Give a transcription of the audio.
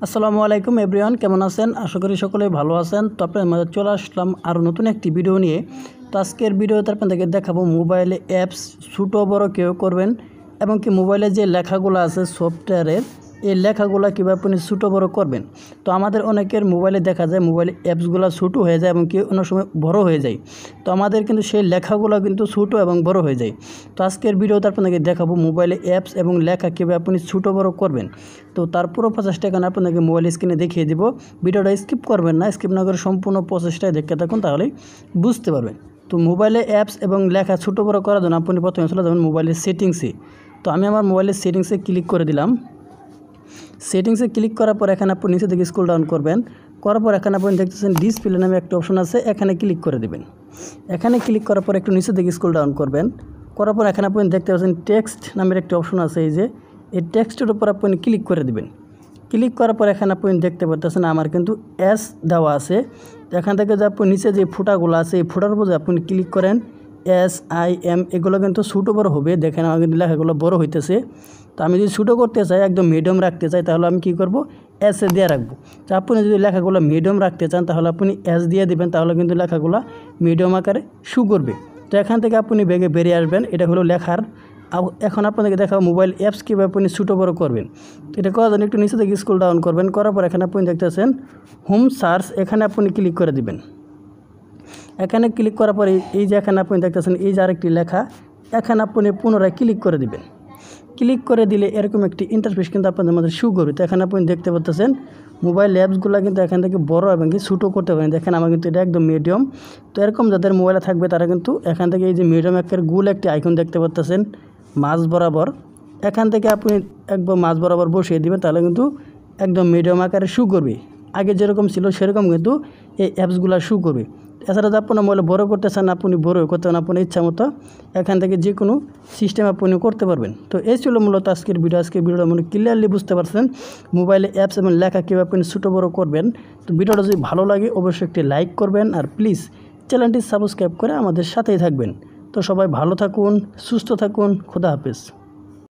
আসসালামু আলাইকুম এভরিওয়ান, কেমন আছেন? আশা করি সকলেই ভালো আছেন। তো আপনাদের মাঝে চলে আসলাম আরও নতুন একটি ভিডিও নিয়ে। তো আজকের ভিডিওতে আপনাদেরকে দেখাবো মোবাইলে অ্যাপস ছোটো বড় কেউ করবেন এবং কি মোবাইলে যে লেখাগুলো আছে সফটওয়্যারের এই লেখাগুলো কীভাবে আপনি ছোটো বড় করবেন। তো আমাদের অনেকের মোবাইলে দেখা যায় মোবাইলে অ্যাপসগুলো ছোটো হয়ে যায় এবং কি অনেক সময় বড় হয়ে যায়। তো আমাদের কিন্তু সেই লেখাগুলো কিন্তু ছোটো এবং বড় হয়ে যায়। তো আজকের ভিডিওতে আপনাদেরকে দেখাবো মোবাইলে অ্যাপস এবং লেখা কীভাবে আপনি ছোটো বড় করবেন। তো তার পুরো প্রসেসটা এখানে আপনাদেরকে মোবাইল স্ক্রিনে দেখিয়ে দেব। ভিডিওটা স্কিপ করবেন না, স্কিপ না করে সম্পূর্ণ প্রসেসটাই দেখতে থাকুন, তাহলেই বুঝতে পারবেন। তো মোবাইলে অ্যাপস এবং লেখা ছোটো বড় করার জন্য আপনি প্রথমে চলে যাবেন মোবাইলের সেটিংসে। তো আমি আমার মোবাইলের সেটিংসে ক্লিক করে দিলাম। সেটিংসে ক্লিক করার পর এখানে আপনি নিচে থেকে স্ক্রল ডাউন করবেন। করার পর এখানে আপনি দেখতেছেন ডিসপ্লে নামে একটা অপশন আছে, এখানে ক্লিক করে দেবেন। এখানে ক্লিক করার পর একটু নিচে থেকে স্ক্রল ডাউন করবেন। করার পর এখানে আপনি দেখতে পাচ্ছেন টেক্সট নামের একটা অপশন আছে, এই টেক্সটের উপর আপনি ক্লিক করে দেবেন। ক্লিক করার পর এখানে আপনি দেখতে পাচ্ছেন আমার কিন্তু এস দেওয়া আছে। এখান থেকে যে আপনি নিচে যে ফুটাগুলো আছে এই ফুটার উপর আপনি ক্লিক করেন SIM, এগুলো কিন্তু ছোটো বড় হবে। দেখেন আমার কিন্তু লেখাগুলো বড় হইতেছে। তো আমি যদি ছোটো করতে চাই, একদম মিডিয়াম রাখতে চাই, তাহলে আমি কী করব, এস দিয়ে রাখবো। তো আপনি যদি লেখাগুলো মিডিয়াম রাখতে চান তাহলে আপনি এস দিয়ে দিবেন, তাহলে কিন্তু লেখাগুলো মিডিয়াম আকারে শো করবে। তো এখান থেকে আপনি বেরিয়ে আসবেন। এটা হলো লেখার। এখন আপনাদেরকে দেখাবো মোবাইল অ্যাপস কীভাবে আপনি ছোটো বড় করবেন। তো এটা করার জন্য একটু নিচে থেকে স্ক্রল ডাউন করবেন। করার পর এখানে আপনি দেখতেছেন হোম সার্চ, এখানে আপনি ক্লিক করে দিবেন। এখানে ক্লিক করার পরে এই যে এখানে আপনি দেখতেছেন এই যে আরেকটি লেখা, এখানে আপনি পুনরায় ক্লিক করে দিবেন। ক্লিক করে দিলে এরকম একটি ইন্টারফেস কিন্তু আপনাদের মধ্যে শো করবে। তো এখানে আপনি দেখতে পাচ্ছেন মোবাইল অ্যাপসগুলো কিন্তু এখান থেকে বড় এবং কি ছোটো করতে পারেন। দেখেন আমার কিন্তু এটা একদম মিডিয়াম। তো এরকম যাদের মোবাইলে থাকবে তারা কিন্তু এখান থেকে এই যে মিডিয়াম একের গোল একটি আইকন দেখতে পাচ্ছেন মাঝ বরাবর, এখান থেকে আপনি একদম মাঝ বরাবর বসিয়ে দিবেন, তাহলে কিন্তু একদম মিডিয়াম আকারে শো করবে। আগে যেরকম ছিল সেরকম কিন্তু এই অ্যাপসগুলো শো করবে। এছাড়া যদি আপনার মোবাইলে বড় করতে চান আপনি বড় করতে পারেন আপনার ইচ্ছা মতো। এখান থেকে যে কোনো সিস্টেম আপনি করতে পারবেন। তো এই ছিল মূলত আজকের ভিডিওটা মনে ক্লিয়ারলি বুঝতে পারছেন মোবাইলে অ্যাপস এবং লেখা কীভাবে আপনি ছোটো বড় করবেন। তো ভিডিওটা যদি ভালো লাগে অবশ্যই একটি লাইক করবেন, আর প্লিজ চ্যানেলটি সাবস্ক্রাইব করে আমাদের সাথেই থাকবেন। তো সবাই ভালো থাকুন, সুস্থ থাকুন, খোদা হাফেজ।